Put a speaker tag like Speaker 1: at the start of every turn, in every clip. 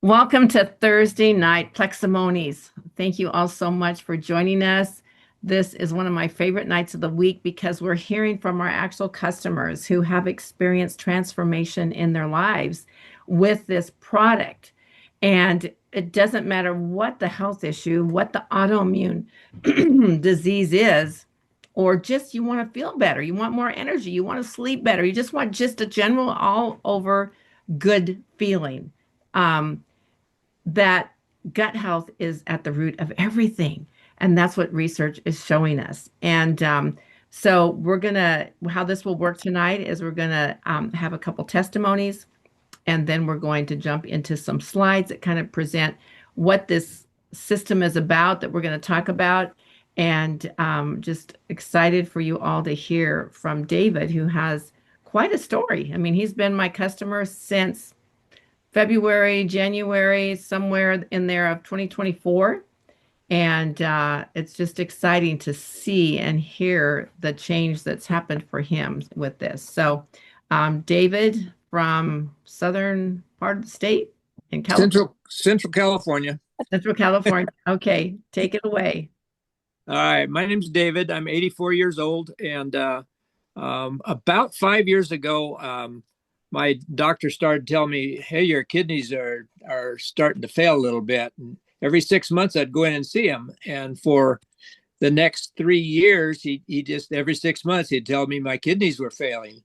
Speaker 1: Welcome to Thursday night Pleximonies. Thank you all so much for joining us. This is one of my favorite nights of the week because we're hearing from our actual customers who have experienced transformation in their lives with this product. And it doesn't matter what the health issue, what the autoimmune disease is, or just you want to feel better, you want more energy, you want to sleep better, you just want just a general all over good feeling. Um, that gut health is at the root of everything. And that's what research is showing us. So how this will work tonight is we're gonna have a couple testimonies, and then we're going to jump into some slides that kind of present what this system is about that we're going to talk about. And just excited for you all to hear from David, who has quite a story. I mean, he's been my customer since February, January, somewhere in there of 2024. And it's just exciting to see and hear the change that's happened for him with this. So, David from southern part of the state in California,
Speaker 2: Central California.
Speaker 1: Central California. Okay, take it away.
Speaker 2: All right, my name's David. I'm 84 years old, and about 5 years ago, my doctor started telling me, "Hey, your kidneys are starting to fail a little bit." And every 6 months, I'd go in and see him, and for the next 3 years, he just every 6 months he'd tell me my kidneys were failing,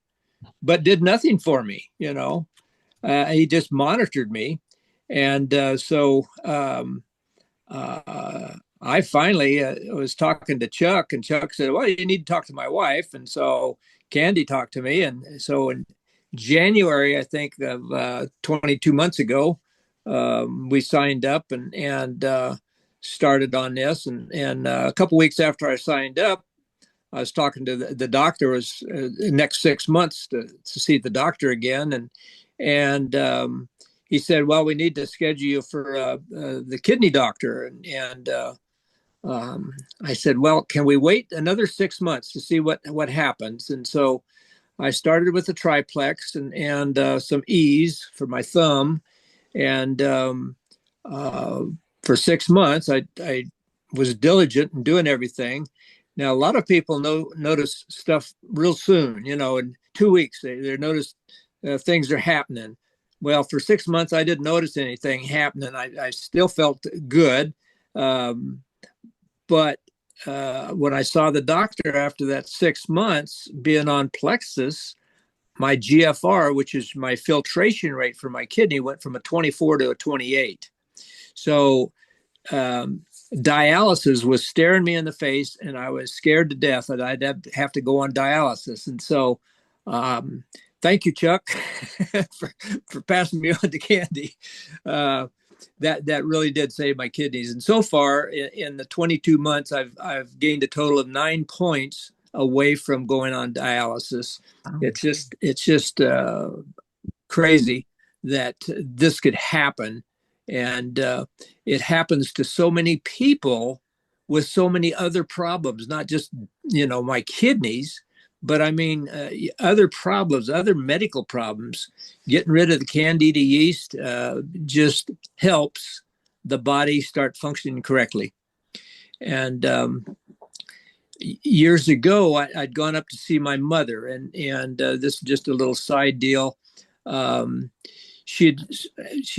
Speaker 2: but did nothing for me. He just monitored me, and I finally was talking to Chuck, and Chuck said, "Well, you need to talk to my wife." And so Candy talked to me. And so in January, I think, of 22 months ago, we signed up and started on this. And a couple weeks after I signed up, I was talking to the doctor. Was the next 6 months to see the doctor again. And he said, "Well, we need to schedule you for the kidney doctor." And I said, "Well, can we wait another 6 months to see what happens?" And so I started with the triplex and some E's for my thumb. And for 6 months, I was diligent in doing everything. Now, a lot of people notice stuff real soon. In 2 weeks, they notice things are happening. Well, for 6 months, I didn't notice anything happening. I still felt good. But when I saw the doctor after that 6 months being on Plexus, my GFR, which is my filtration rate for my kidney, went from a 24 to a 28. So dialysis was staring me in the face, and I was scared to death that I'd have to go on dialysis. And so thank you, Chuck, for passing me on to Candy. That really did save my kidneys. And so far, in the 22 months, I've gained a total of 9 points away from going on dialysis. It's just crazy that this could happen, and it happens to so many people with so many other problems, not just my kidneys, but I mean other problems, other medical problems. Getting rid of the candida yeast just helps the body start functioning correctly. And years ago, I'd gone up to see my mother, and this is just a little side deal. She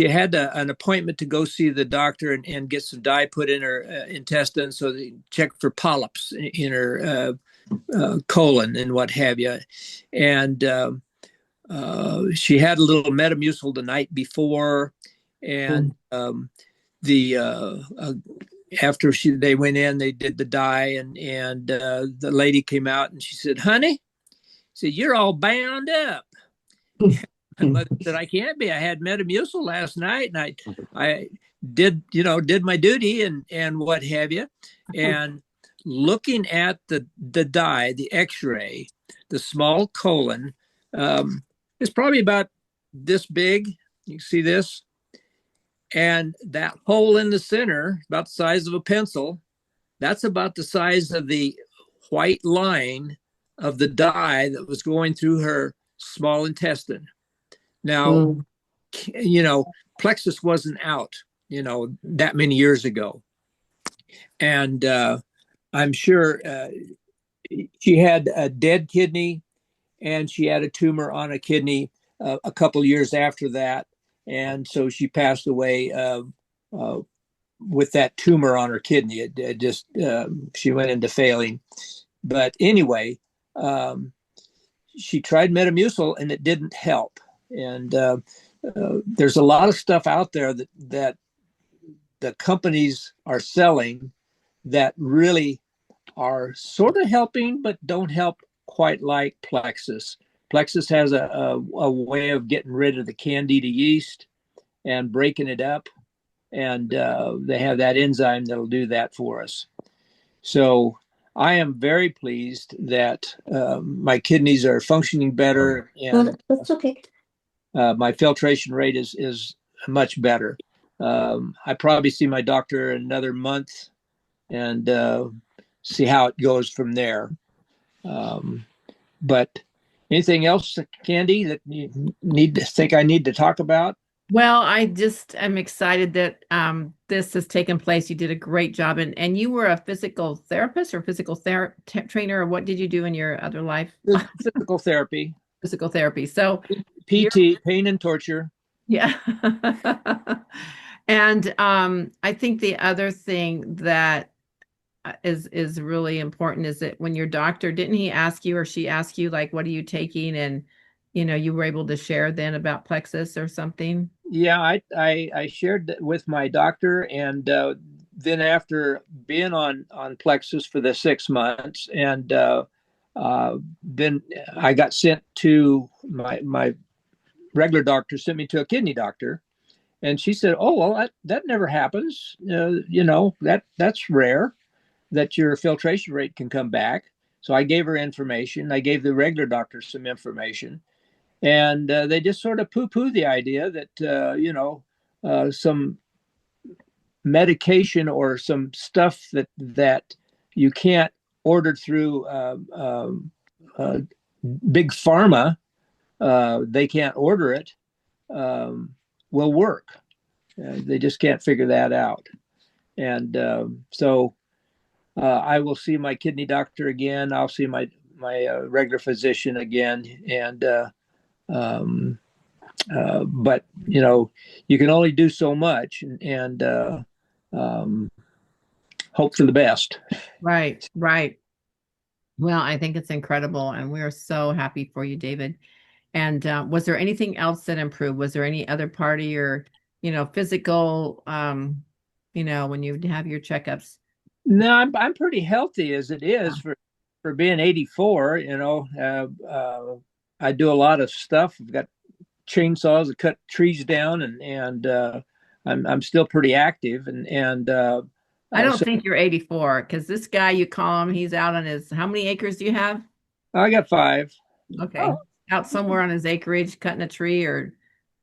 Speaker 2: had an appointment to go see the doctor and get some dye put in her intestine, so they check for polyps in her colon and what have you. And she had a little Metamucil the night before, and the after they went in, they did the dye, and the lady came out and she said, "Honey," said, "you're all bound up." My mother said, "I can't be. I had Metamucil last night, and I did my duty and what have you." And looking at the dye, the X-ray, the small colon is probably about this big. You can see this. And that hole in the center, about the size of a pencil, that's about the size of the white line of the dye that was going through her small intestine. Now, you know, Plexus wasn't out, that many years ago. And I'm sure she had a dead kidney and she had a tumor on a kidney a couple years after that. And so she passed away uh, with that tumor on her kidney. It just, she went into failing. But anyway, she tried Metamucil and it didn't help. And there's a lot of stuff out there that the companies are selling that really are sort of helping, but don't help quite like Plexus. Plexus has a way of getting rid of the Candida yeast and breaking it up. And they have that enzyme that'll do that for us. So I am very pleased that my kidneys are functioning better and
Speaker 3: That's okay.
Speaker 2: my filtration rate is much better. I probably see my doctor in another month and see how it goes from there. But anything else, Candy, that you think I need to talk about?
Speaker 1: Well, I just am excited that this has taken place. You did a great job, and you were a physical therapist or trainer, or what did you do in your other life?
Speaker 2: Physical therapy,
Speaker 1: Physical therapy. So you're
Speaker 2: PT, pain and torture.
Speaker 1: yeah. And I think the other thing that is really important is that when your doctor, didn't he ask you or she ask you like, what are you taking? And you were able to share then about Plexus or something.
Speaker 2: Yeah, I shared that with my doctor, and then after being on Plexus for the 6 months, and then I got sent to my regular doctor sent me to a kidney doctor, and she said, "Oh well, that never happens. That's rare that your filtration rate can come back." So I gave her information. I gave the regular doctor some information, and they just sort of poo-poo the idea that some medication or some stuff that you can't order through big pharma, they can't order it, will work. They just can't figure that out. And so I will see my kidney doctor again. I'll see my regular physician again, and but you can only do so much, and hope for the best.
Speaker 1: Right, right. Well, I think it's incredible, and we're so happy for you, David. And was there anything else that improved? Was there any other part of your, physical, when you have your checkups?
Speaker 2: No, I'm pretty healthy as it is for being 84. I do a lot of stuff. I've got chainsaws that cut trees down, and I'm still pretty active. And
Speaker 1: I don't
Speaker 2: so
Speaker 1: think you're 84 because this guy you call him, he's out on his, how many acres do you have?
Speaker 2: I got 5.
Speaker 1: Okay.
Speaker 2: Oh,
Speaker 1: Out somewhere on his acreage, cutting a tree or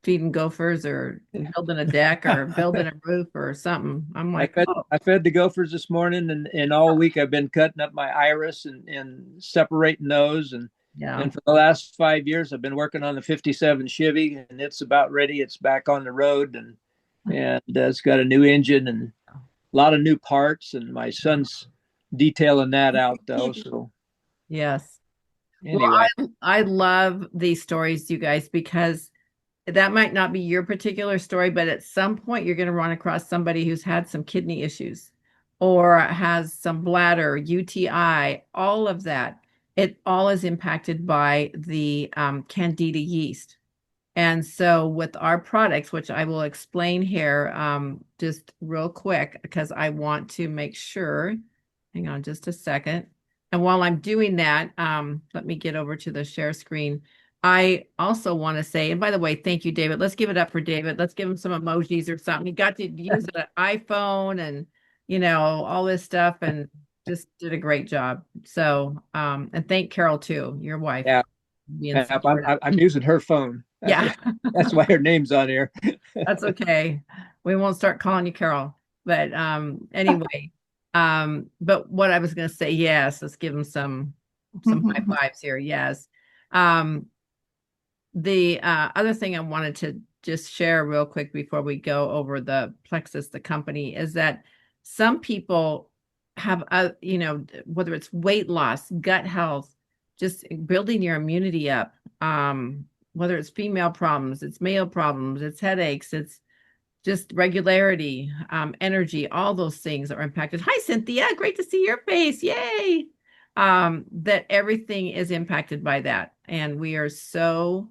Speaker 1: feeding gophers or building a deck or building a roof or something. I'm
Speaker 2: I
Speaker 1: like,
Speaker 2: fed
Speaker 1: oh,
Speaker 2: I fed the gophers this morning, and all week I've been cutting up my iris and separating those,
Speaker 1: yeah.
Speaker 2: and for the last 5 years I've been working on the '57 Chevy, and it's about ready. It's back on the road, and it's got a new engine and a lot of new parts, and my son's detailing that out though. So
Speaker 1: Yes. Well,
Speaker 2: anyway,
Speaker 1: I love these stories, you guys, because that might not be your particular story, but at some point you're going to run across somebody who's had some kidney issues or has some bladder, UTI, all of that. It all is impacted by the Candida yeast. And so with our products, which I will explain here just real quick, because I want to make sure, hang on just a second. And while I'm doing that, let me get over to the share screen. I also want to say, and by the way, thank you, David. Let's give it up for David. Let's give him some emojis or something. He got to use an iPhone and, all this stuff and just did a great job. So, and thank Carol too, your wife,
Speaker 2: yeah,
Speaker 1: being
Speaker 2: I'm using her phone.
Speaker 1: yeah.
Speaker 2: That's why her name's on here.
Speaker 1: That's okay. We won't start calling you Carol. But anyway, but what I was going to say, yes, let's give him some high fives here. Yes. The other thing I wanted just share real quick before we go over the Plexus, the company, is that some people have, whether it's weight loss, gut health, just building your immunity up, whether it's female problems, it's male problems, it's headaches, it's just regularity, energy, all those things are impacted. Hi, Cynthia. Great to see your face. Yay. That everything is impacted by that. And we are so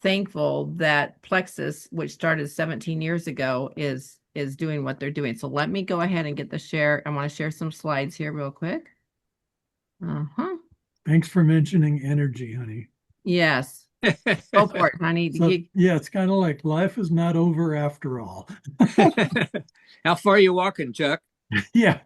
Speaker 1: thankful that Plexus, which started 17 years ago, is doing what they're doing. So let me go ahead and get the share. I want to share some slides here real quick. Uh-huh.
Speaker 3: Thanks for mentioning energy, honey.
Speaker 1: Yes. Go for it, honey.
Speaker 3: So, yeah, it's kind of like life is not over after all.
Speaker 2: How far are you walking, Chuck?
Speaker 3: Yeah,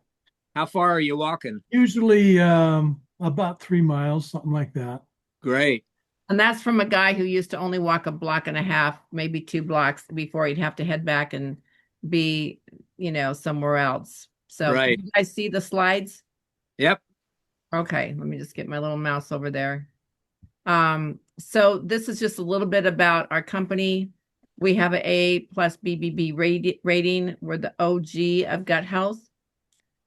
Speaker 2: How far are you walking?
Speaker 3: usually about 3 miles, something like that.
Speaker 2: Great.
Speaker 1: And that's from a guy who used to only walk a block and a half, maybe 2 blocks before he'd have to head back and be, somewhere else. So
Speaker 2: Right.
Speaker 1: can you guys see the slides?
Speaker 2: Yep.
Speaker 1: Okay, let me just get my little mouse over there. So this is just a little bit about our company. We have an A plus BBB rating. We're the OG of gut health.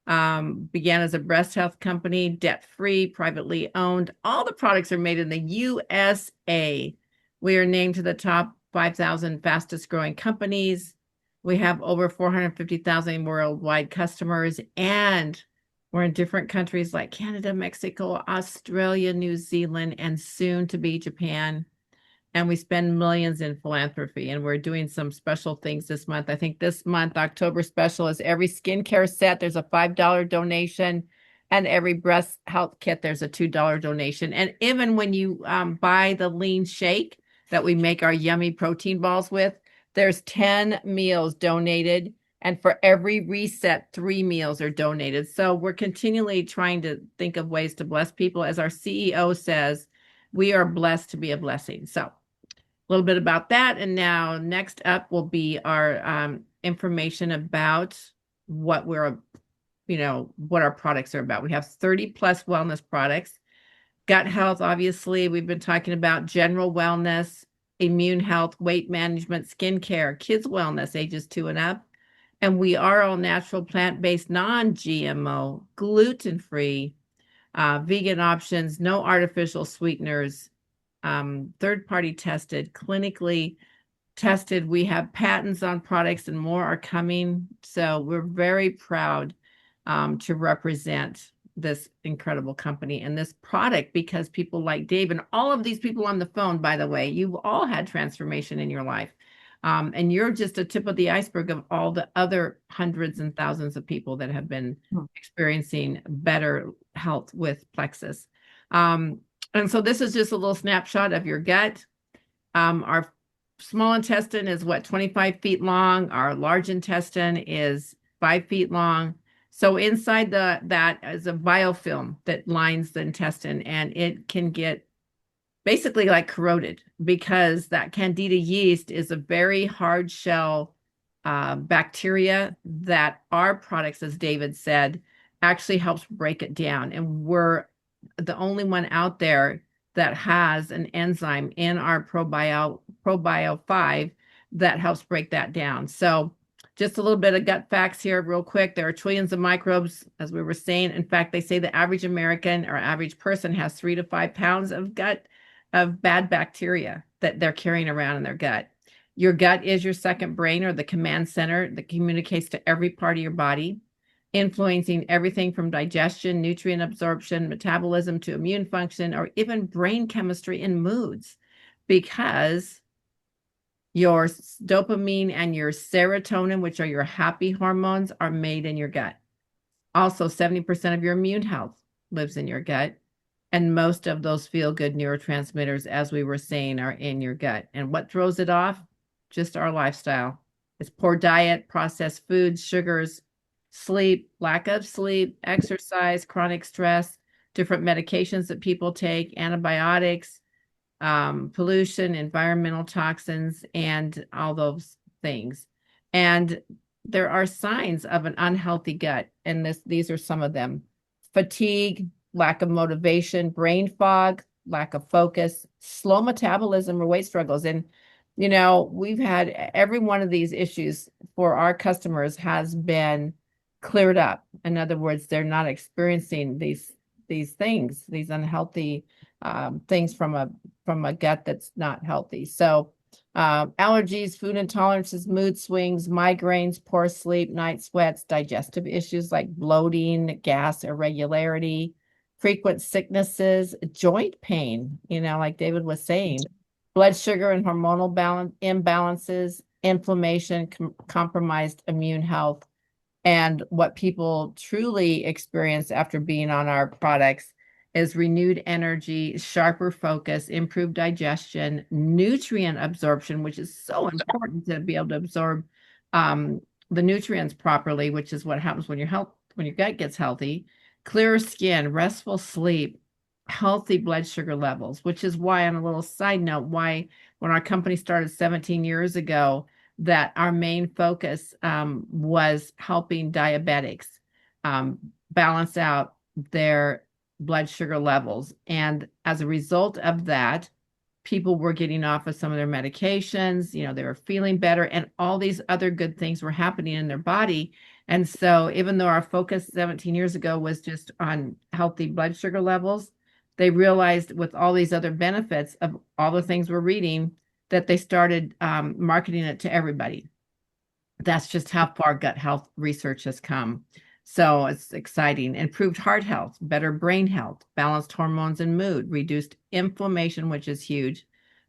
Speaker 1: Began as a breast health company, debt-free, privately owned. All the products are made in the USA. We are named to the top 5,000 fastest growing companies. We have over 450,000 worldwide customers, and we're in different countries like Canada, Mexico, Australia, New Zealand, and soon to be Japan. And we spend millions in philanthropy, and we're doing some special things this month. I think this month, October special, is every skincare set, there's a $5 donation, and every breast health kit, there's a $2 donation. And even when you buy the lean shake that we make our yummy protein balls with, there's 10 meals donated. And for every reset, 3 meals are donated. So we're continually trying to think of ways to bless people. As our CEO says, we are blessed to be a blessing. So a little bit about that. And now next up will be our information about what what our products are about. We have 30 plus wellness products. Gut health, obviously, we've been talking about general wellness, immune health, weight management, skincare, kids wellness, ages 2 and up. And we are all natural, plant-based, non-GMO, gluten-free, vegan options, no artificial sweeteners, third-party tested, clinically tested. We have patents on products and more are coming. So we're very proud to represent this incredible company and this product, because people like Dave and all of these people on the phone, by the way, you've all had transformation in your life. And you're just a tip of the iceberg of all the other hundreds and thousands of people that have been experiencing better health with Plexus. And so this is just a little snapshot of your gut. Our small intestine is 25 feet long. Our large intestine is 5 feet long. So inside that is a biofilm that lines the intestine, and it can get basically like corroded, because that candida yeast is a very hard shell bacteria that our products, as David said, actually helps break it down. And we're the only one out there that has an enzyme in our probio 5 that helps break that down. So just a little bit of gut facts here real quick. There are trillions of microbes, as we were saying. In fact, they say the average American or average person has 3 to 5 pounds of bad bacteria that they're carrying around in their gut. Your gut is your second brain, or the command center that communicates to every part of your body, influencing everything from digestion, nutrient absorption, metabolism, to immune function, or even brain chemistry and moods, because your dopamine and your serotonin, which are your happy hormones, are made in your gut. Also, 70% of your immune health lives in your gut. And most of those feel-good neurotransmitters, as we were saying, are in your gut. And what throws it off? Just our lifestyle. It's poor diet, processed foods, sugars, sleep, lack of sleep, exercise, chronic stress, different medications that people take, antibiotics, pollution, environmental toxins, and all those things. And there are signs of an unhealthy gut, and these are some of them: fatigue, lack of motivation, brain fog, lack of focus, slow metabolism, or weight struggles. And We've had every one of these issues for our customers has been cleared up. In other words, they're not experiencing these things, these unhealthy things from a gut that's not healthy. So, allergies, food intolerances, mood swings, migraines, poor sleep, night sweats, digestive issues like bloating, gas irregularity, frequent sicknesses, joint pain, like David was saying, blood sugar and hormonal imbalances, inflammation, compromised immune health. And what people truly experience after being on our products is renewed energy, sharper focus, improved digestion, nutrient absorption, which is so important to be able to absorb um, the nutrients properly, which is what happens when when your gut gets healthy, clearer skin, restful sleep, healthy blood sugar levels, which is why, on a little side note, why when our company started 17 years ago, that our main focus was helping diabetics um, balance out their blood sugar levels. And as a result of that, people were getting off of some of their medications, they were feeling better, and all these other good things were happening in their body. And so, even though our focus 17 years ago was just on healthy blood sugar levels, they realized with all these other benefits of all the things we're reading that they started marketing it to everybody. That's just how far gut health research has come. So it's exciting. Improved heart health, better brain health, balanced hormones and mood, reduced inflammation, which is huge,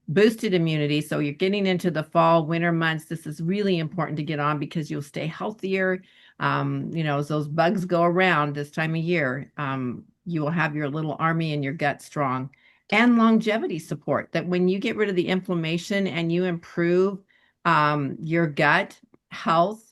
Speaker 1: boosted immunity. So you're getting into the fall, winter months. This is really important to get on because you'll stay healthier. As those bugs go around this time of year, you will have your little army in your gut strong. And longevity support, that when you get rid of the inflammation and you improve your gut health,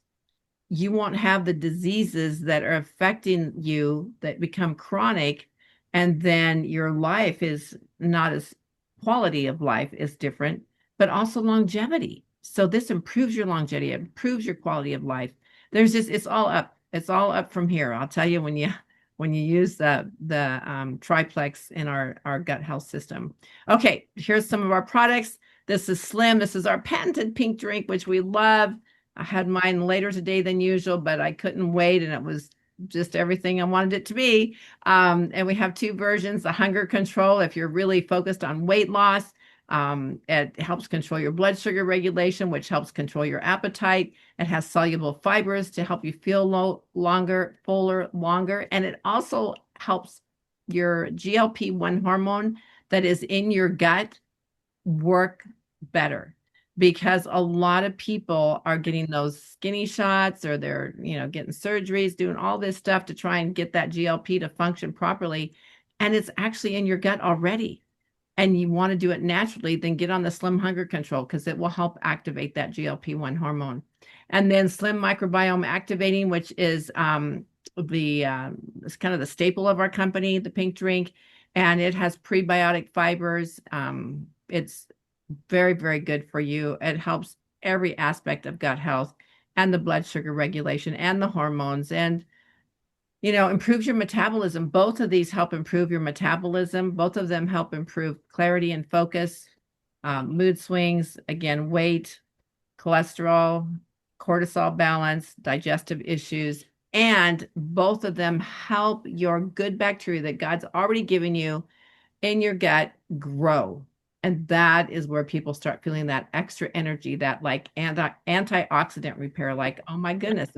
Speaker 1: you won't have the diseases that are affecting you that become chronic. And then your life is not as quality of life is different, but also longevity. So this improves your longevity, it improves your quality of life. There's just, it's all up. It's all up from here. I'll tell you when you use the triplex in our gut health system. Okay, here's some of our products. This is Slim. This is our patented pink drink, which we love. I had mine later today than usual, but I couldn't wait, and it was just everything I wanted it to be. And we have two versions: the hunger control, if you're really focused on weight loss. It helps control your blood sugar regulation, which helps control your appetite. It has soluble fibers to help you feel longer, fuller, longer. And it also helps your GLP-1 hormone that is in your gut work better, because a lot of people are getting those skinny shots, or they're, getting surgeries, doing all this stuff to try and get that GLP to function properly. And it's actually in your gut already. And you want to do it naturally, then get on the Slim Hunger Control, because it will help activate that GLP-1 hormone. And then Slim Microbiome Activating, which is it's kind of the staple of our company, the pink drink, and it has prebiotic fibers. It's very, very good for you. It helps every aspect of gut health and the blood sugar regulation and the hormones, and improves your metabolism. Both of these help improve your metabolism. Both of them help improve clarity and focus, mood swings, again, weight, cholesterol, cortisol balance, digestive issues. And both of them help your good bacteria that God's already given you in your gut grow. And that is where people start feeling that extra energy, that like antioxidant repair, like, oh my goodness,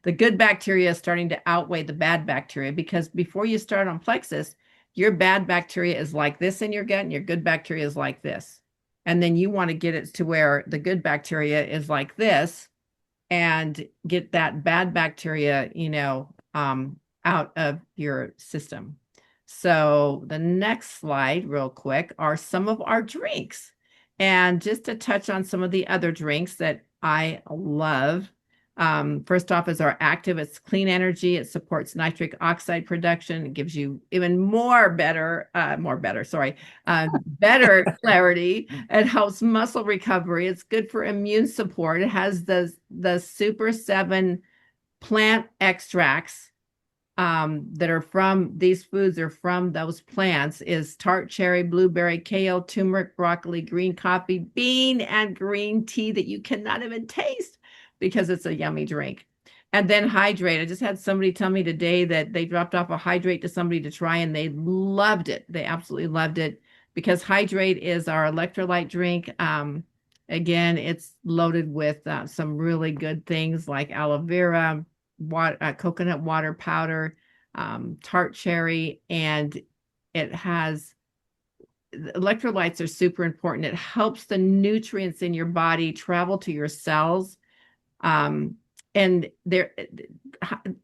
Speaker 1: the good bacteria is starting to outweigh the bad bacteria. Because before you start on Plexus, your bad bacteria is like this in your gut and your good bacteria is like this. And then you want to get it to where the good bacteria is like this, and get that bad bacteria, out of your system. So the next slide, real quick, are some of our drinks. And just to touch on some of the other drinks that I love. First off is our Active. It's clean energy. It supports nitric oxide production. It gives you even better clarity. It helps muscle recovery. It's good for immune support. It has the Super 7 plant extracts that are from these foods are from those plants is tart cherry, blueberry, kale, turmeric, broccoli, green coffee, bean, and green tea that you cannot even taste because it's a yummy drink. And then hydrate. I just had somebody tell me today that they dropped off a hydrate to somebody to try and they loved it. They absolutely loved it because hydrate is our electrolyte drink. Again, it's loaded with some really good things like aloe vera, coconut water powder, tart cherry, and it has electrolytes are super important. It helps the nutrients in your body travel to your cells. And they're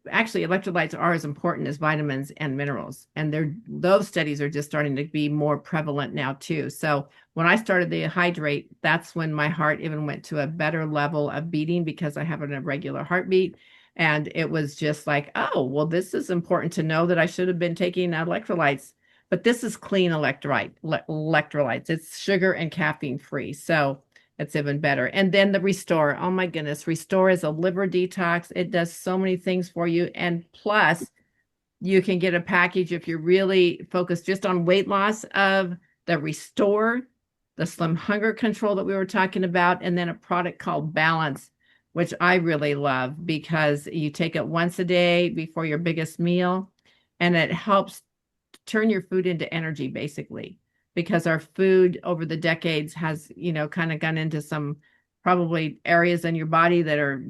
Speaker 1: actually electrolytes are as important as vitamins and minerals. And those studies are just starting to be more prevalent now too. So when I started the hydrate, that's when my heart even went to a better level of beating because I have an irregular heartbeat. And it was just like, oh, well, this is important to know that I should have been taking electrolytes, but this is clean electrolytes. It's sugar and caffeine free. So it's even better. And then the Restore. Oh my goodness. Restore is a liver detox. It does so many things for you. And plus, you can get a package if you're really focused just on weight loss of the Restore, the Slim Hunger Control that we were talking about, and then a product called Balance, which I really love because you take it once a day before your biggest meal, and it helps turn your food into energy, basically, because our food over the decades has, kind of gone into some probably areas in your body that are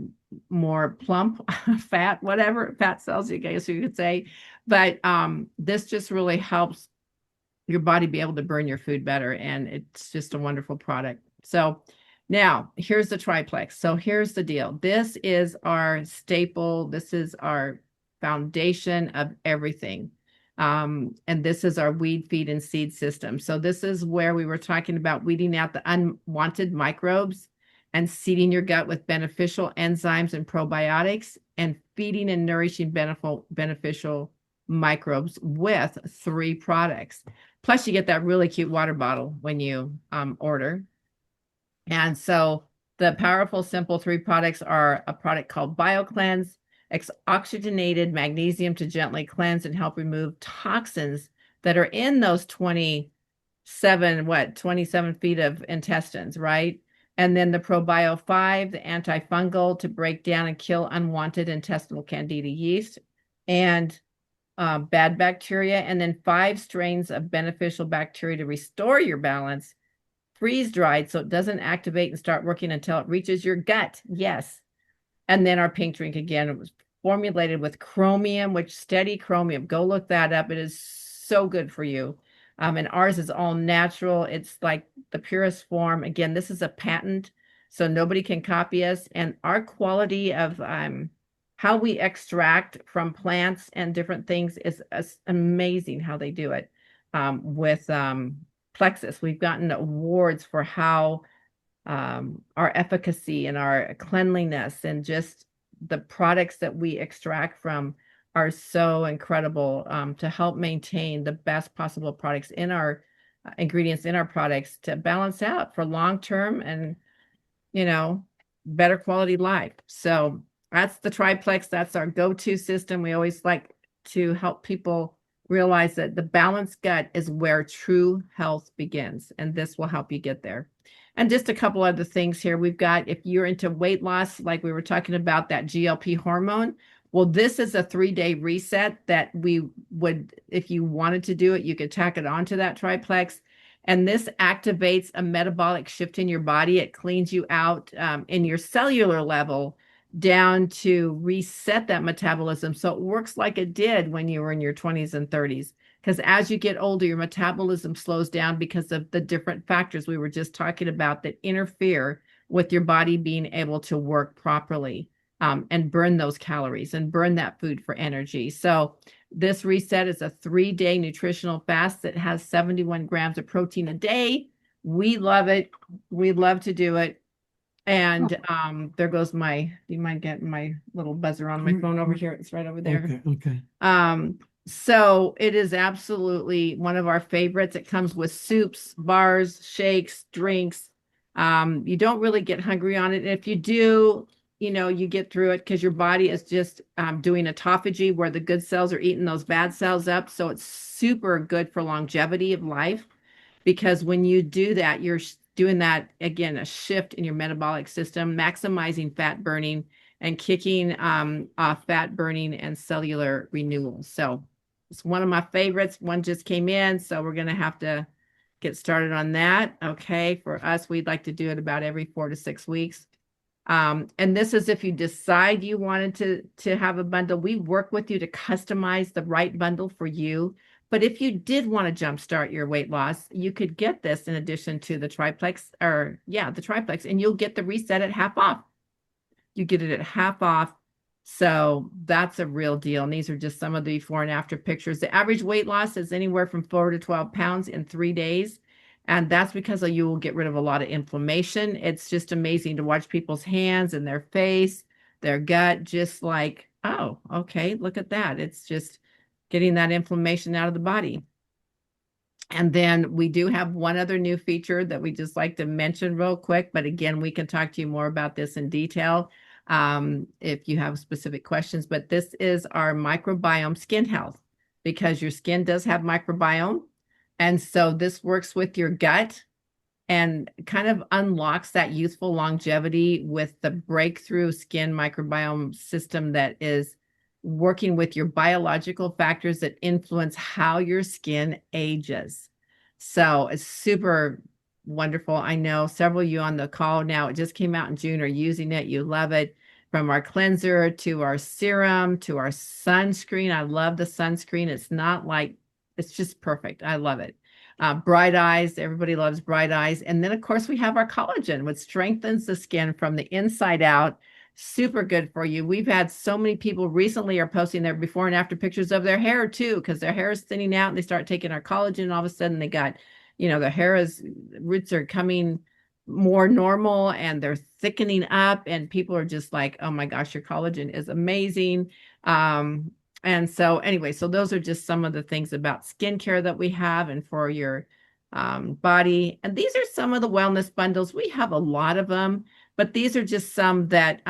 Speaker 1: more plump, fat, whatever, fat cells, I guess you could say. But this just really helps your body be able to burn your food better. And it's just a wonderful product. So now here's the triplex. So here's the deal. This is our staple. This is our foundation of everything. And this is our weed, feed, and seed system. So this is where we were talking about weeding out the unwanted microbes and seeding your gut with beneficial enzymes and probiotics and feeding and nourishing beneficial microbes with 3 products. Plus, you get that really cute water bottle when you order. And so the powerful, simple 3 products are a product called BioCleanse, oxygenated magnesium to gently cleanse and help remove toxins that are in those 27 feet of intestines, right? And then the ProBio 5, the antifungal to break down and kill unwanted intestinal candida yeast and bad bacteria. And then 5 strains of beneficial bacteria to restore your balance, freeze dried so it doesn't activate and start working until it reaches your gut. Yes. And then our pink drink, again, it was formulated with chromium, which steady chromium. Go look that up. It is so good for you. And ours is all natural. It's like the purest form. Again, this is a patent, so nobody can copy us. And our quality of how we extract from plants and different things is amazing how they do it. With Plexus, we've gotten awards for how our efficacy and our cleanliness and just the products that we extract from are so incredible to help maintain the best possible products in our ingredients in our products to balance out for long term and better quality life. So that's the triplex. That's our go-to system. We always like to help people realize that the balanced gut is where true health begins, and this will help you get there. And just a couple other things here. We've got, if you're into weight loss, like we were talking about that GLP hormone, well, this is a 3-day reset that we would, if you wanted to do it, you could tack it onto that triplex. And this activates a metabolic shift in your body. It cleans you out in your cellular level down to reset that metabolism. So it works like it did when you were in your 20s and 30s. Because as you get older, your metabolism slows down because of the different factors we were just talking about that interfere with your body being able to work properly and burn those calories and burn that food for energy. So this reset is a 3-day nutritional fast that has 71 grams of protein a day. We love it. We love to do it. And there goes you might get my little buzzer on my phone over here. It's right over there.
Speaker 3: Okay.
Speaker 1: So it is absolutely one of our favorites. It comes with soups, bars, shakes, drinks. You don't really get hungry on it. If you do, you get through it because your body is just doing autophagy where the good cells are eating those bad cells up. So it's super good for longevity of life because when you do that, you're doing that again, a shift in your metabolic system, maximizing fat burning and kicking off fat burning and cellular renewal. So it's one of my favorites. One just came in, so we're going to have to get started on that. Okay. For us, we'd like to do it about every 4 to 6 weeks. And this is if you decide you wanted to have a bundle, we work with you to customize the right bundle for you. But if you did want to jumpstart your weight loss, you could get this in addition to the triplex, or yeah, the triplex, and you'll get the reset at half off. You get it at half off. So that's a real deal. And these are just some of the before and after pictures. The average weight loss is anywhere from 4 to 12 pounds in 3 days. And that's because you will get rid of a lot of inflammation. It's just amazing to watch people's hands and their face, their gut, just like, oh, okay, look at that. It's just getting that inflammation out of the body. And then we do have one other new feature that we just like to mention real quick. But again, we can talk to you more about this in detail if you have specific questions. But this is our microbiome skin health because your skin does have microbiome. And so this works with your gut and kind of unlocks that youthful longevity with the breakthrough skin microbiome system that is working with your biological factors that influence how your skin ages. So it's super wonderful. I know several of you on the call now, it just came out in June, are using it. You love it. From our cleanser to our serum to our sunscreen. I love the sunscreen. It's just perfect. I love it. Bright eyes. Everybody loves bright eyes. And then, of course, we have our collagen, which strengthens the skin from the inside out. Super good for you. We've had so many people recently are posting their before and after pictures of their hair too, because their hair is thinning out and they start taking our collagen and all of a sudden they got, their roots are coming more normal and they're thickening up and people are just like, oh my gosh, your collagen is amazing. And so anyway, so those are just some of the things about skincare that we have and for your body. And these are some of the wellness bundles. We have a lot of them, but these are just some that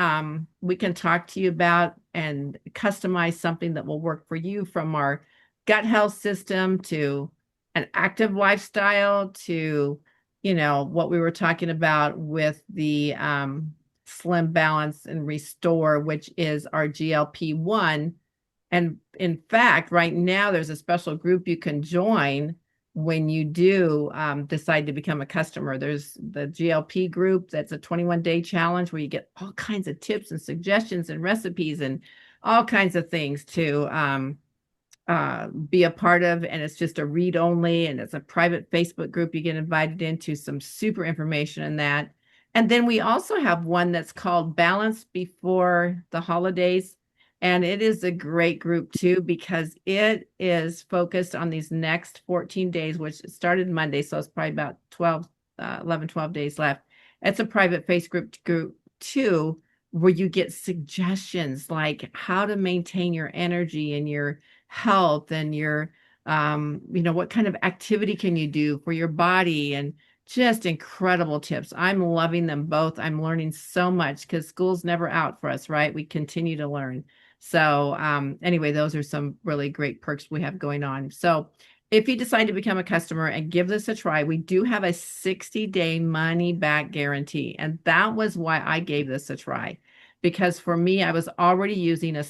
Speaker 1: we can talk to you about and customize something that will work for you, from our gut health system to an active lifestyle to, what we were talking about with the Slim Balance and Restore, which is our GLP-1. And in fact, right now, there's a special group you can join when you do decide to become a customer. There's the GLP group. That's a 21-day challenge where you get all kinds of tips and suggestions and recipes and all kinds of things to be a part of. And it's just a read only, and it's a private Facebook group you get invited into. Some super information in that. And then we also have one that's called Balance Before the Holidays. And it is a great group too, because it is focused on these next 14 days, which started Monday. So it's probably about 11, 12 days left. It's a private Facebook group too, where you get suggestions like how to maintain your energy and your health and your, what kind of activity can you do for your body, and just incredible tips. I'm loving them both. I'm learning so much because school's never out for us, right? We continue to learn. So anyway, those are some really great perks we have going on. So if you decide to become a customer and give this a try, we do have a 60-day money back guarantee. And that was why I gave this a try, because for me, I was already using a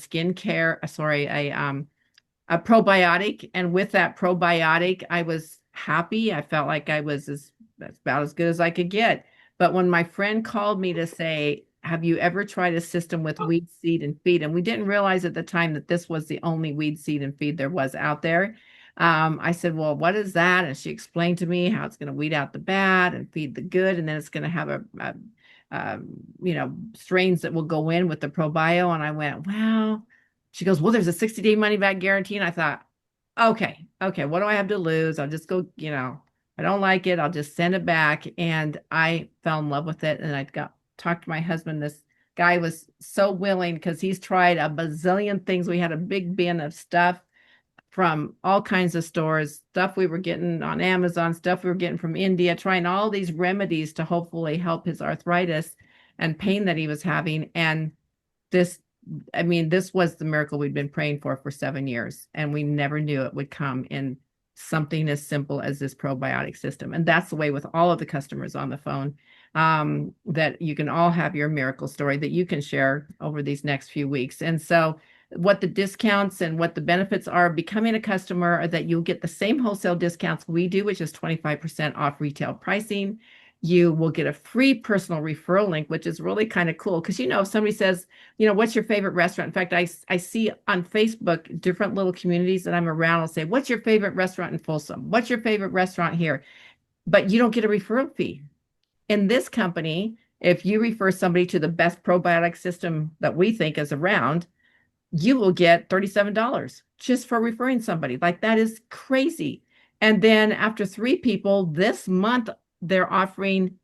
Speaker 1: probiotic. And with that probiotic, I was happy. I felt like that's about as good as I could get. But when my friend called me to say, have you ever tried a system with weed seed and feed? And we didn't realize at the time that this was the only weed seed and feed there was out there. I said, well, what is that? And she explained to me how it's going to weed out the bad and feed the good. And then it's going to have strains that will go in with the probio. And I went, wow. She goes, well, there's a 60-day money back guarantee. And I thought, okay, what do I have to lose? I'll just go, I don't like it. I'll just send it back. And I fell in love with it. And I talked to my husband. This guy was so willing because he's tried a bazillion things. We had a big bin of stuff from all kinds of stores, stuff we were getting on Amazon, stuff we were getting from India, trying all these remedies to hopefully help his arthritis. and pain that he was having. And this, I mean, this was the miracle we'd been praying for 7 years, and we never knew it would come in something as simple as this probiotic system. And that's the way with all of the customers on the phone, that you can all have your miracle story that you can share over these next few weeks. And so what the discounts and what the benefits are of becoming a customer are that you'll get the same wholesale discounts we do, which is 25% off retail pricing. You will get a free personal referral link, which is really kind of cool. Because, if somebody says, what's your favorite restaurant? In fact, I see on Facebook different little communities that I'm around will say, what's your favorite restaurant in Folsom? What's your favorite restaurant here? But you don't get a referral fee. In this company, if you refer somebody to the best probiotic system that we think is around, you will get $37 just for referring somebody. Like, that is crazy. And then after 3 people this month, they're offering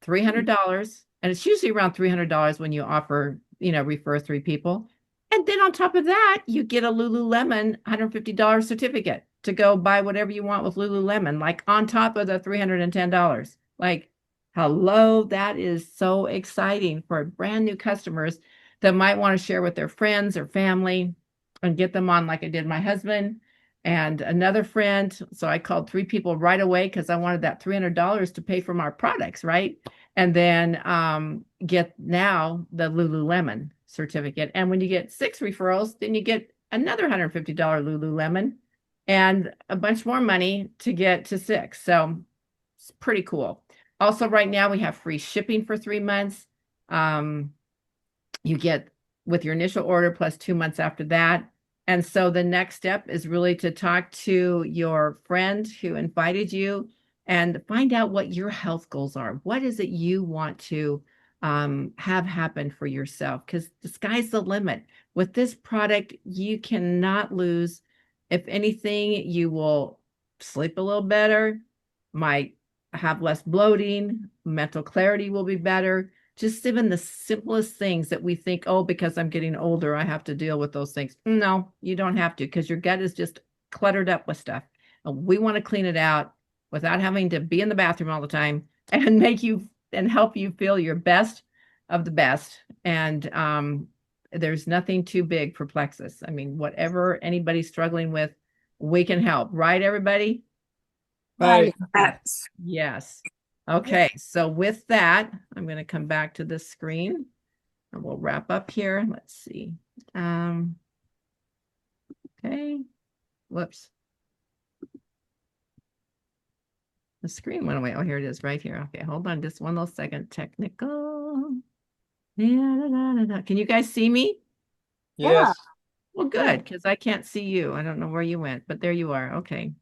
Speaker 1: $300. And it's usually around $300 when you offer, refer 3 people. And then on top of that, you get a Lululemon $150 certificate to go buy whatever you want with Lululemon, like on top of the $310. Like, hello, that is so exciting for brand new customers that might want to share with their friends or family and get them on, like I did my husband and another friend. So I called 3 people right away because I wanted that $300 to pay for our products, right? And then get now the Lululemon certificate. And when you get 6 referrals, then you get another $150 Lululemon and a bunch more money to get to 6. So it's pretty cool. Also, right now we have free shipping for 3 months. You get with your initial order plus 2 months after that. And so the next step is really to talk to your friend who invited you and find out what your health goals are. What is it you want to have happen for yourself? Because the sky's the limit. With this product, you cannot lose. If anything, you will sleep a little better, might have less bloating, mental clarity will be better. Just even the simplest things that we think, oh, because I'm getting older, I have to deal with those things. No, you don't have to, because your gut is just cluttered up with stuff. And we want to clean it out without having to be in the bathroom all the time and make you and help you feel your best of the best. And there's nothing too big for Plexus. I mean, whatever anybody's struggling with, we can help. Right, everybody?
Speaker 2: Right.
Speaker 4: Yes.
Speaker 1: Yes. Okay, so with that, I'm going to come back to this screen and we'll wrap up here. Let's see. Okay. Whoops. The screen went away. Oh, here it is right here. Okay, hold on just one little second. Technical. Can you guys see me?
Speaker 2: Yes.
Speaker 1: Well, good, because I can't see you. I don't know where you went, but there you are. Okay.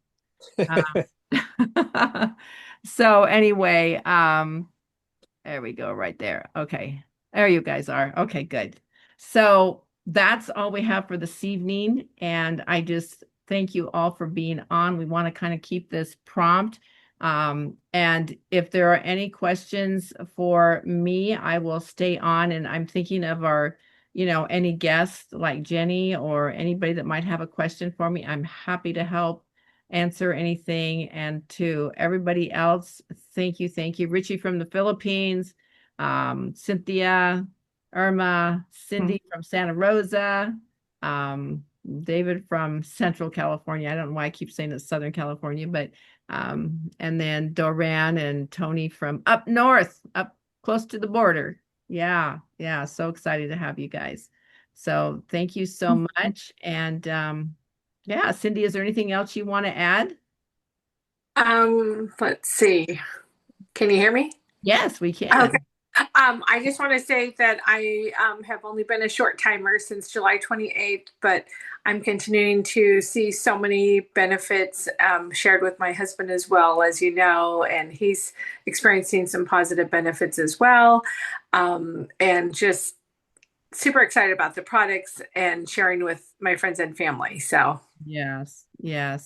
Speaker 1: So anyway, there we go right there. Okay. There you guys are. Okay, good. So that's all we have for this evening. And I just thank you all for being on. We want to kind of keep this prompt. And if there are any questions for me, I will stay on. And I'm thinking of our, any guests like Jenny or anybody that might have a question for me. I'm happy to help answer anything. And to everybody else, thank you. Thank you. Richie from the Philippines, Cynthia, Irma, Cindy from Santa Rosa, David from Central California. I don't know why I keep saying it's Southern California, but and then Doran and Tony from up north, up close to the border. Yeah, so excited to have you guys. So thank you so much. And yeah, Cindy, is there anything else you want to add?
Speaker 4: Let's see. Can you hear me?
Speaker 1: Yes, we can.
Speaker 4: Okay. I just want to say that I have only been a short timer since July 28th, but I'm continuing to see so many benefits shared with my husband as well, as you know, and he's experiencing some positive benefits as well. And just super excited about the products and sharing with my friends and family. So
Speaker 1: yes, yeah,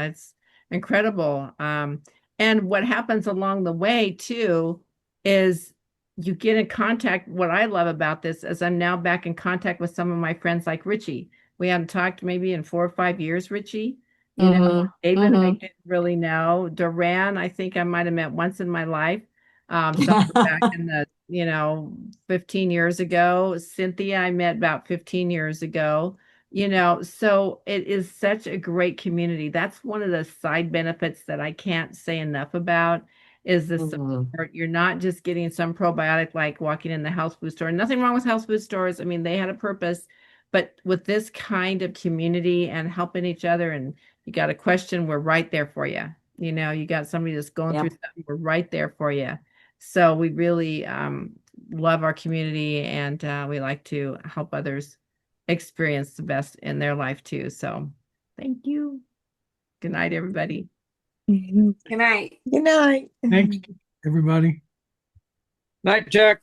Speaker 1: it's incredible. And what happens along the way too is you get in contact. What I love about this is I'm now back in contact with some of my friends like Richie. We hadn't talked maybe in 4 or 5 years, Richie. David, I didn't really know. Duran, I think I might have met once in my life. So we're back in the 15 years ago. Cynthia, I met about 15 years ago. So it is such a great community. That's one of the side benefits that I can't say enough about is the support. You're not just getting some probiotic like walking in the health food store. Nothing wrong with health food stores. I mean, they had a purpose, but with this kind of community and helping each other, and you got a question, we're right there for you. You got somebody that's going through something, we're right there for you. So we really love our community, and we like to help others experience the best in their life too. So thank you. Good night, everybody.
Speaker 4: Good night.
Speaker 5: Good night.
Speaker 3: Thanks, everybody.
Speaker 2: Night, Jack.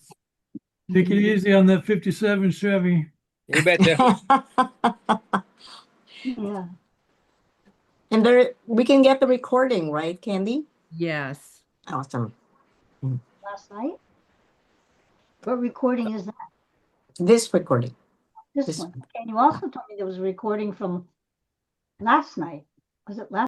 Speaker 3: Take it easy on that 57 Chevy.
Speaker 2: You betcha.
Speaker 5: Yeah. And there, we can get the recording, right, Candy?
Speaker 1: Yes.
Speaker 5: Awesome.
Speaker 6: Last night? What recording is that?
Speaker 5: This recording.
Speaker 6: This one. And you also told me there was a recording from last night. Was it last?